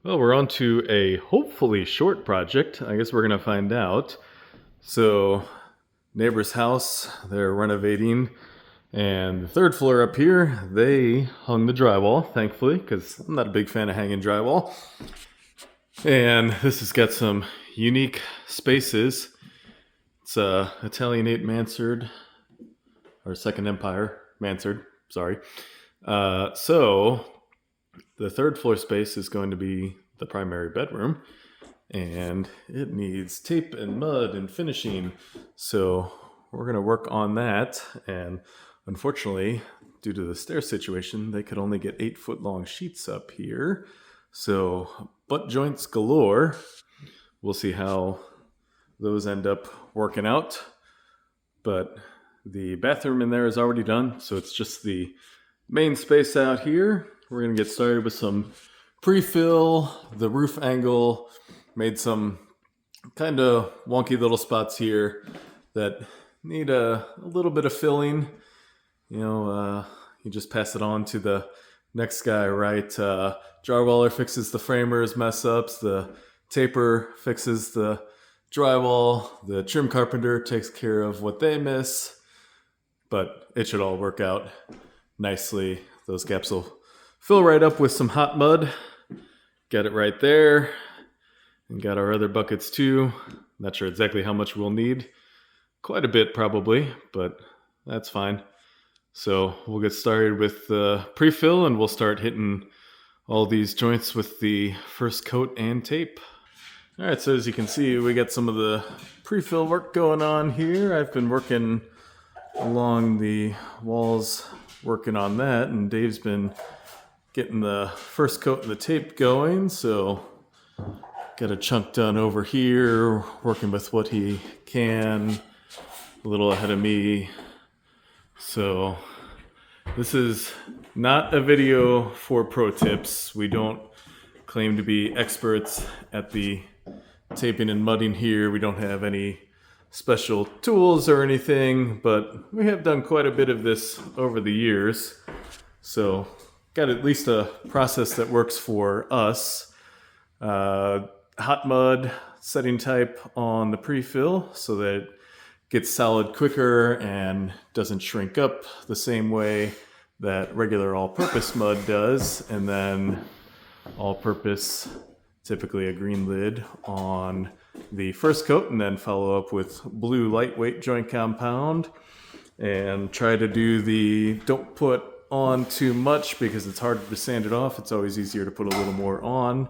Well, we're on to a hopefully short project. I guess we're going to find out. So, neighbor's house, they're renovating. And the third floor up here, they hung the drywall, thankfully, because I'm not a big fan of hanging drywall. And this has got some unique spaces. It's a Italianate mansard, or Second Empire mansard, sorry. So, the third floor space is going to be the primary bedroom, and it needs tape and mud and finishing. So we're going to work on that. And unfortunately, due to the stair situation, they could only get 8-foot long sheets up here. So butt joints galore. We'll see how those end up working out. But the bathroom in there is already done, so it's just the main space out here. We're going to get started with some pre-fill, the roof angle, made some kind of wonky little spots here that need a little bit of filling. You just pass it on to the next guy, right? Drywaller fixes the framers mess ups, the taper fixes the drywall, the trim carpenter takes care of what they miss, but it should all work out nicely. Those gaps will fill right up with some hot mud. Got it right there. And got our other buckets too. Not sure exactly how much we'll need. Quite a bit probably, but that's fine. So we'll get started with the pre-fill and we'll start hitting all these joints with the first coat and tape. All right, so as you can see, we got some of the pre-fill work going on here. I've been working along the walls, working on that, and Dave's been getting the first coat of the tape going. So got a chunk done over here, working with what he can, a little ahead of me. So this is not a video for pro tips. We don't claim to be experts at the taping and mudding here. We don't have any special tools or anything, but we have done quite a bit of this over the years. So got at least a process that works for us. Hot mud setting type on the pre-fill so that it gets solid quicker and doesn't shrink up the same way that regular all-purpose mud does. And then all-purpose, typically a green lid on the first coat, and then follow up with blue lightweight joint compound. And try to do the don't put on too much because it's harder to sand it off. It's always easier to put a little more on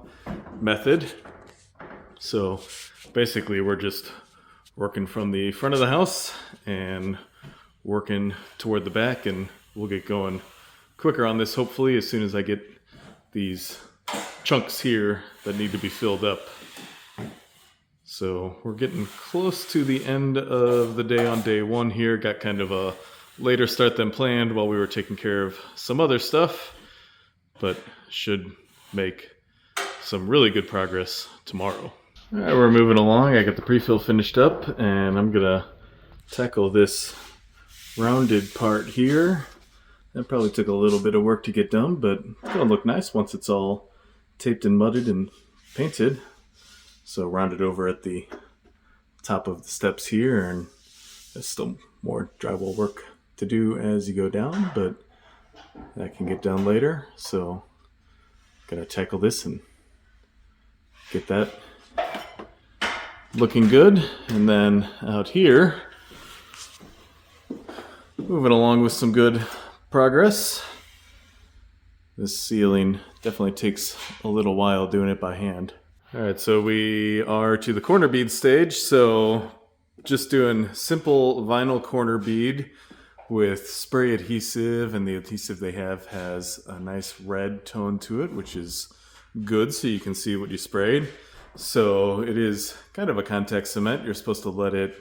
method. So basically we're just working from the front of the house and working toward the back, and we'll get going quicker on this hopefully as soon as I get these chunks here that need to be filled up. So we're getting close to the end of the day on day one here. Got kind of a later start than planned while we were taking care of some other stuff, but should make some really good progress tomorrow. All right, we're moving along. I got the pre-fill finished up, and I'm gonna tackle this rounded part here. That probably took a little bit of work to get done, but it's gonna look nice once it's all taped and mudded and painted. So rounded over at the top of the steps here, and there's still more drywall work to do as you go down, but that can get done later. So gotta tackle this and get that looking good. And then out here, moving along with some good progress. This ceiling definitely takes a little while doing it by hand. All right, so we are to the corner bead stage. So just doing simple vinyl corner bead with spray adhesive, and the adhesive they have has a nice red tone to it, which is good so you can see what you sprayed. So it is kind of a contact cement. You're supposed to let it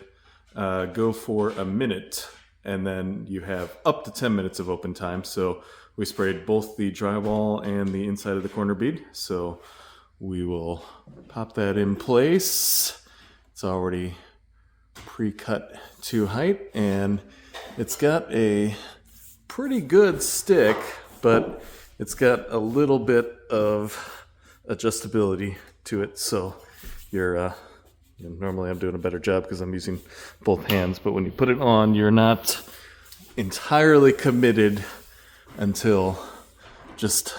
go for a minute, and then you have up to 10 minutes of open time. So we sprayed both the drywall and the inside of the corner bead. So we will pop that in place. It's already pre-cut to height, and it's got a pretty good stick, but it's got a little bit of adjustability to it. So you're normally I'm doing a better job because I'm using both hands, but when you put it on, you're not entirely committed until just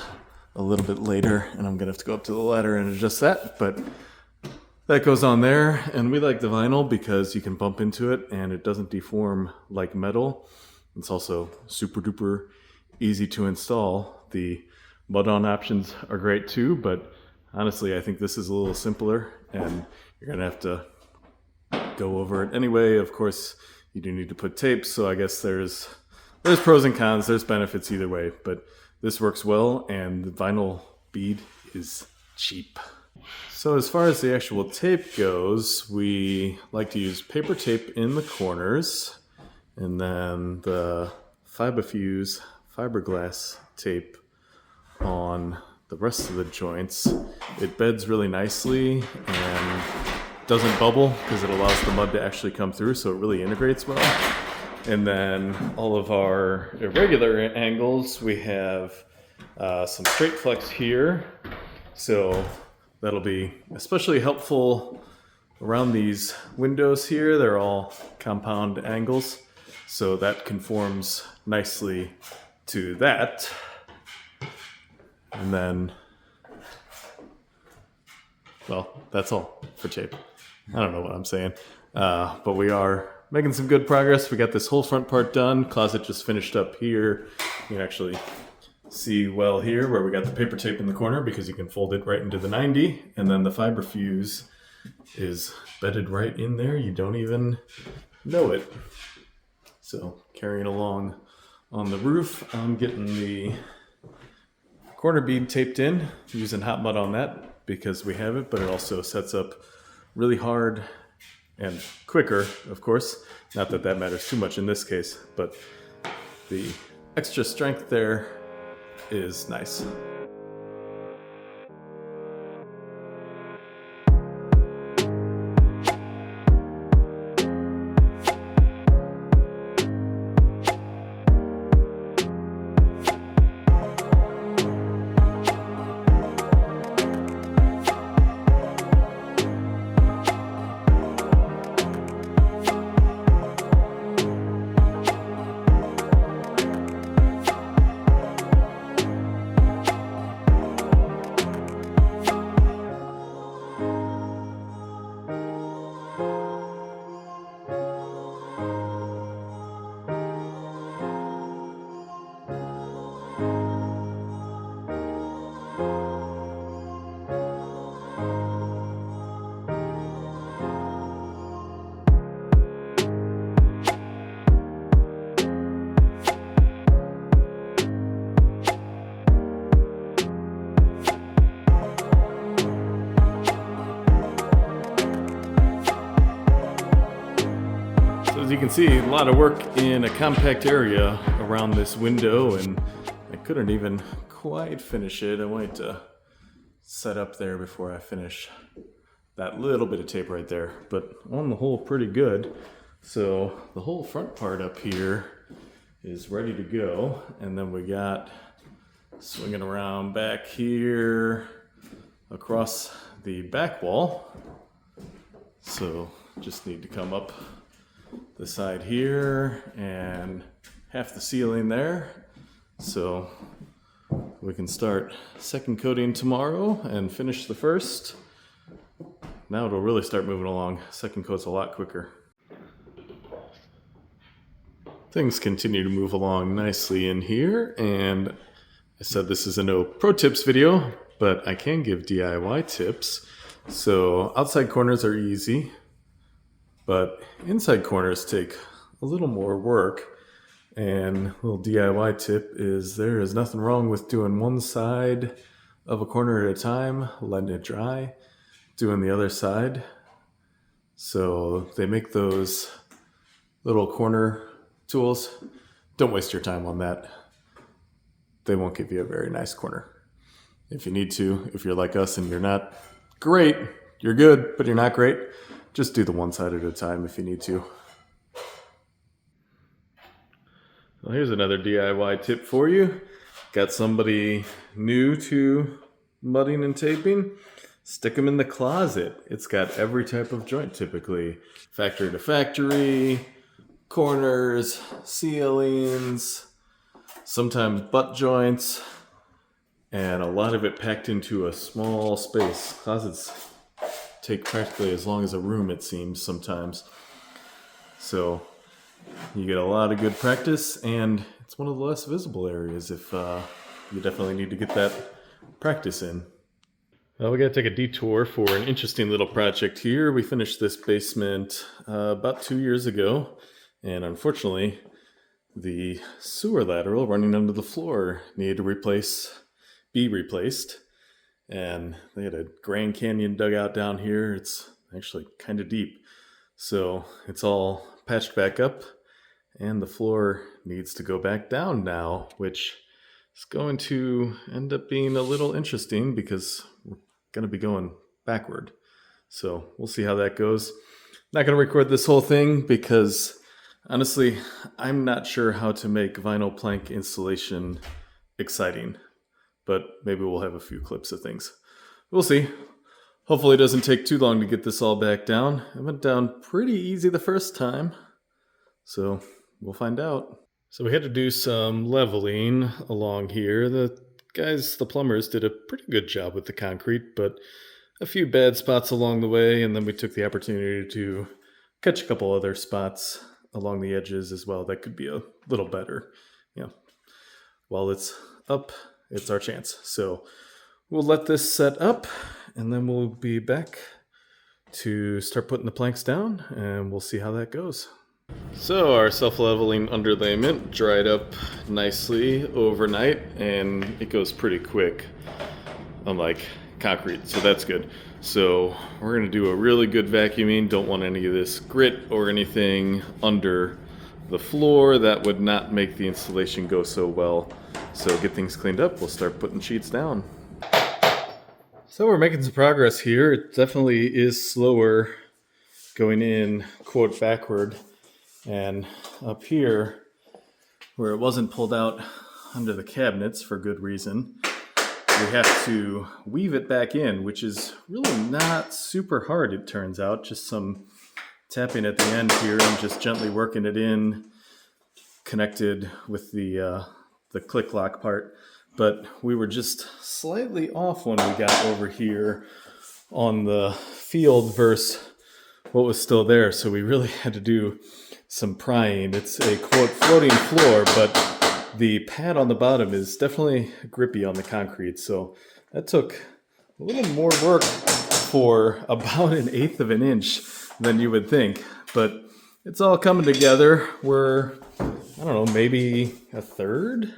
a little bit later, and I'm gonna have to go up to the ladder and adjust that, but that goes on there. And we like the vinyl because you can bump into it and it doesn't deform like metal. It's also super duper easy to install. The mud-on options are great too, but honestly I think this is a little simpler, and you're gonna have to go over it anyway. Of course you do need to put tape, so I guess there's pros and cons, there's benefits either way, but this works well, and the vinyl bead is cheap. So as far as the actual tape goes, we like to use paper tape in the corners, and then the Fibofuse fiberglass tape on the rest of the joints. It beds really nicely and doesn't bubble because it allows the mud to actually come through, so it really integrates well. And then all of our irregular angles, we have some straight flex here, so that'll be especially helpful around these windows here. They're all compound angles, so that conforms nicely to that. And then, well, that's all for tape. I don't know what I'm saying, but we are making some good progress. We got this whole front part done. Closet just finished up here. You can actually see well here where we got the paper tape in the corner because you can fold it right into the 90, and then the Fibofuse is bedded right in there. You don't even know it. So carrying along on the roof, I'm getting the corner bead taped in, using hot mud on that because we have it, but it also sets up really hard and quicker, of course. Not that that matters too much in this case, but the extra strength there is nice. As you can see, a lot of work in a compact area around this window, and I couldn't even quite finish it. I wanted to set up there before I finish that little bit of tape right there, but on the whole pretty good. So the whole front part up here is ready to go, and then we got swinging around back here across the back wall. So just need to come up the side here and half the ceiling there, so we can start second coating tomorrow and finish the first. Now it'll really start moving along. Second coat's a lot quicker. Things continue to move along nicely in here, and I said this is a no pro tips video, but I can give DIY tips. So outside corners are easy, but inside corners take a little more work. And a little DIY tip is there is nothing wrong with doing one side of a corner at a time, letting it dry, doing the other side. So they make those little corner tools. Don't waste your time on that. They won't give you a very nice corner. If you need to, if you're like us and you're not great, you're good, but you're not great, just do the one side at a time if you need to. Well, here's another DIY tip for you. Got somebody new to mudding and taping, stick them in the closet. It's got every type of joint typically. Factory to factory, corners, ceilings, sometimes butt joints, and a lot of it packed into a small space. Closets take practically as long as a room, it seems, sometimes. So you get a lot of good practice, and it's one of the less visible areas if you definitely need to get that practice in. Well, we got to take a detour for an interesting little project here. We finished this basement about 2 years ago, and unfortunately, the sewer lateral running under the floor needed to be replaced. And they had a Grand Canyon dugout down here. It's actually kind of deep. So it's all patched back up, and the floor needs to go back down now, which is going to end up being a little interesting because we're going to be going backward. So we'll see how that goes. Not going to record this whole thing because honestly, I'm not sure how to make vinyl plank installation exciting, but maybe we'll have a few clips of things. We'll see. Hopefully it doesn't take too long to get this all back down. It went down pretty easy the first time, so we'll find out. So we had to do some leveling along here. The plumbers, did a pretty good job with the concrete, but a few bad spots along the way, and then we took the opportunity to catch a couple other spots along the edges as well that could be a little better. While it's up, it's our chance. So we'll let this set up, and then we'll be back to start putting the planks down, and we'll see how that goes. So our self-leveling underlayment dried up nicely overnight, and it goes pretty quick, unlike concrete, so that's good. So we're going to do a really good vacuuming. Don't want any of this grit or anything under the floor. That would not make the installation go so well. So get things cleaned up, we'll start putting sheets down. So we're making some progress here. It definitely is slower going in, quote, backward. And up here, where it wasn't pulled out under the cabinets for good reason, we have to weave it back in, which is really not super hard, it turns out. Just some tapping at the end here and just gently working it in, connected with the click lock part. But we were just slightly off when we got over here on the field versus what was still there. So we really had to do some prying. It's a, quote, floating floor, but the pad on the bottom is definitely grippy on the concrete. So that took a little more work for about 1/8 of an inch than you would think. But it's all coming together. We're, I don't know, maybe 1/3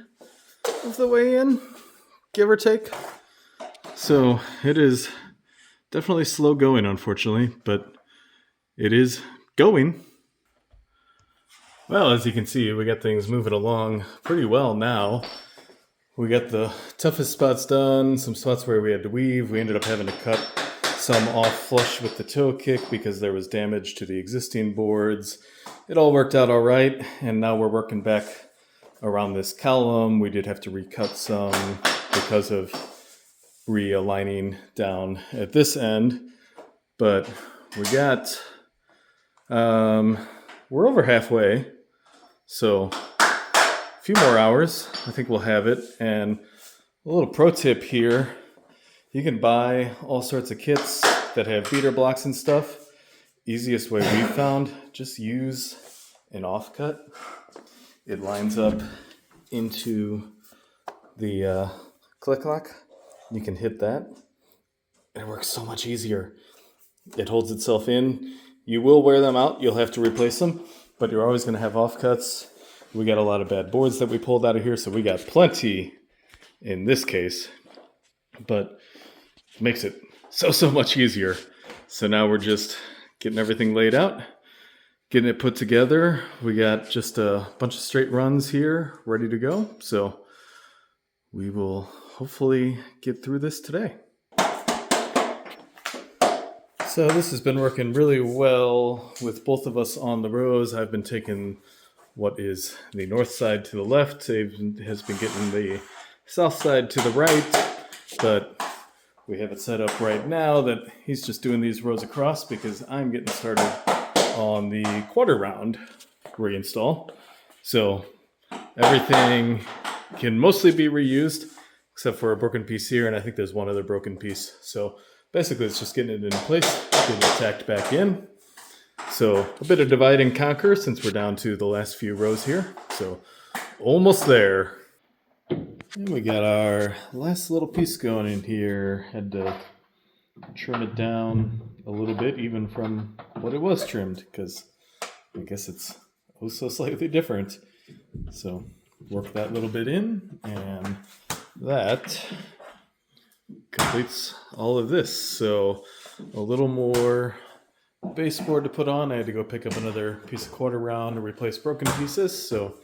of the way in, give or take. So it is definitely slow going, unfortunately, but it is going. Well, as you can see, we got things moving along pretty well now. We got the toughest spots done, some spots where we had to weave. We ended up having to cut some off flush with the toe kick because there was damage to the existing boards. It all worked out all right, and now we're working back around this column. We did have to recut some because of realigning down at this end, but we got we're over halfway, so a few more hours, I think we'll have it. And a little pro tip here, you can buy all sorts of kits that have beater blocks and stuff. Easiest way we found, just use an offcut. It lines up into the click lock. You can hit that. It works so much easier. It holds itself in. You will wear them out. You'll have to replace them, but you're always going to have offcuts. We got a lot of bad boards that we pulled out of here, so we got plenty in this case, but it makes it so much easier. So now we're just getting everything laid out, getting it put together. We got just a bunch of straight runs here ready to go. So we will hopefully get through this today. So this has been working really well with both of us on the rows. I've been taking what is the north side to the left. Dave has been getting the south side to the right, but we have it set up right now that he's just doing these rows across because I'm getting started on the quarter round reinstall. So everything can mostly be reused except for a broken piece here, and I think there's one other broken piece. So basically it's just getting it in place, getting it tacked back in. So a bit of divide and conquer since we're down to the last few rows here. So almost there. And we got our last little piece going in here. Had to trim it down a little bit, even from what it was trimmed, because I guess it's oh so slightly different. So work that little bit in, and that completes all of this. So a little more baseboard to put on. I had to go pick up another piece of quarter round to replace broken pieces. So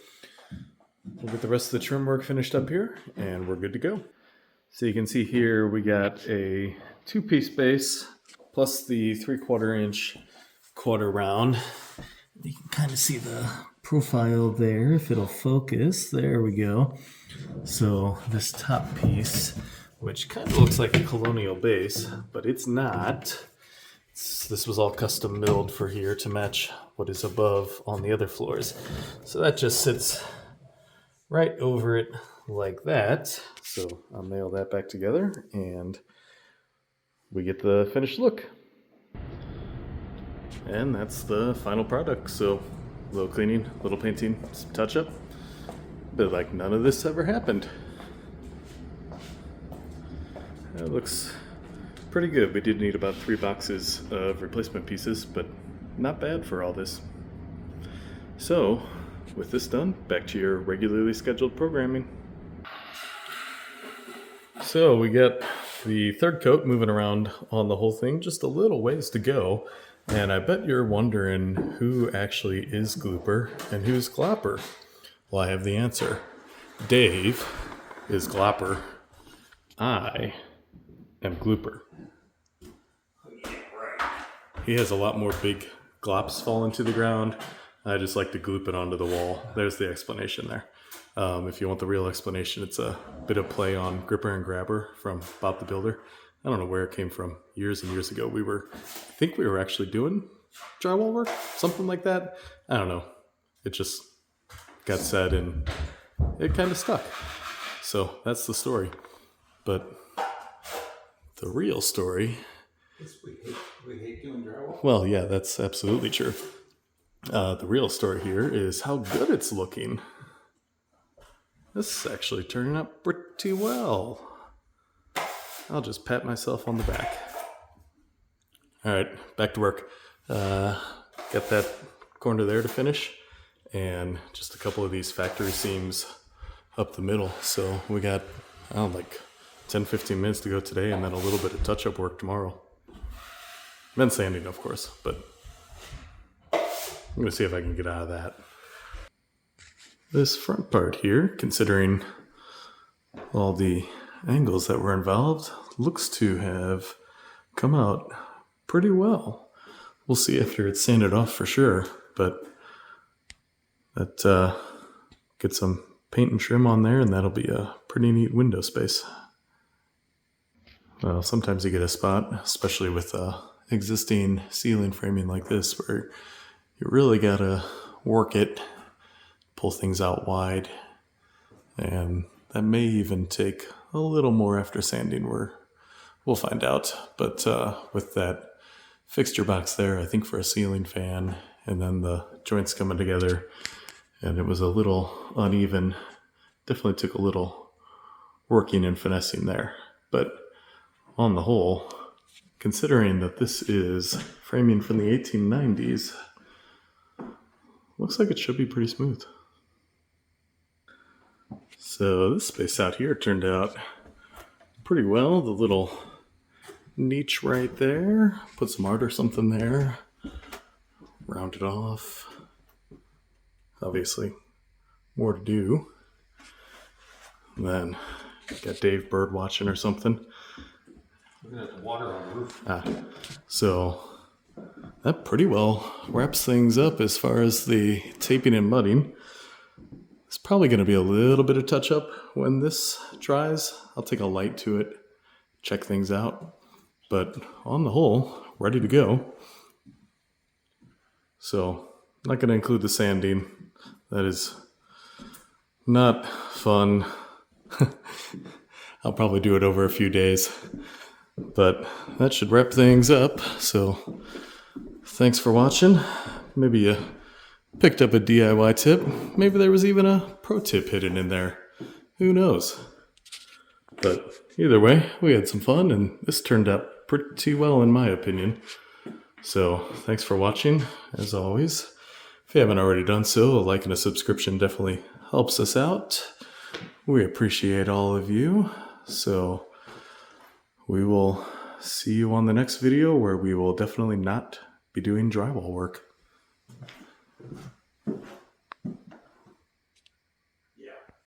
we'll get the rest of the trim work finished up here, and we're good to go. So you can see here we got a 2-piece base plus the 3/4 inch quarter round. You can kind of see the profile there if it'll focus. There we go. So this top piece, which kind of looks like a colonial base, but it's not. This was all custom milled for here to match what is above on the other floors. So that just sits right over it like that. So I'll nail that back together and we get the finished look. And that's the final product. So a little cleaning, a little painting, some touch up, but like none of this ever happened. It looks pretty good. We did need about 3 boxes of replacement pieces, but not bad for all this. So with this done, back to your regularly scheduled programming. So we got the third coat moving around on the whole thing, just a little ways to go. And I bet you're wondering who actually is Glooper and who's Glopper. Well, I have the answer. Dave is Glopper. I am Glooper. He has a lot more big glops falling to the ground. I just like to gloop it onto the wall. There's the explanation there. If you want the real explanation, it's a bit of play on Gripper and Grabber from Bob the Builder. I don't know where it came from. Years and years ago, I think we were actually doing drywall work, something like that. I don't know. It just got said and it kind of stuck. So that's the story. But the real story... We hate doing drywall? Well, yeah, that's absolutely true. The real story here is how good it's looking. This is actually turning out pretty well. I'll just pat myself on the back. All right, back to work. Got that corner there to finish, and just a couple of these factory seams up the middle. So we got, I don't know, like 10-15 minutes to go today, and then a little bit of touch-up work tomorrow. Then sanding, of course, but I'm gonna see if I can get out of that. This front part here, considering all the angles that were involved, looks to have come out pretty well. We'll see after it's sanded off for sure, but that get some paint and trim on there, and that'll be a pretty neat window space. Well, sometimes you get a spot, especially with existing ceiling framing like this, where you really gotta work it, pull things out wide, and that may even take a little more after sanding. We'll find out. But with that fixture box there, I think for a ceiling fan, and then the joints coming together, and it was a little uneven. Definitely took a little working and finessing there. But on the whole, considering that this is framing from the 1890s, looks like it should be pretty smooth. So this space out here turned out pretty well. The little niche right there, put some art or something there, round it off. Obviously, more to do. And then got Dave bird watching or something. Looking at the water on the roof. So that pretty well wraps things up as far as the taping and mudding. It's probably going to be a little bit of touch up when this dries. I'll take a light to it check things out. But on the whole, ready to go. So, not going to include the sanding. That is not fun. I'll probably do it over a few days. But that should wrap things up. So, thanks for watching. Maybe you picked up a DIY tip. Maybe there was even a pro tip hidden in there. Who knows? But either way, we had some fun, and this turned out pretty well in my opinion. So thanks for watching, as always. If you haven't already done so, a like and a subscription definitely helps us out. We appreciate all of you. So we will see you on the next video, where we will definitely not be doing drywall work.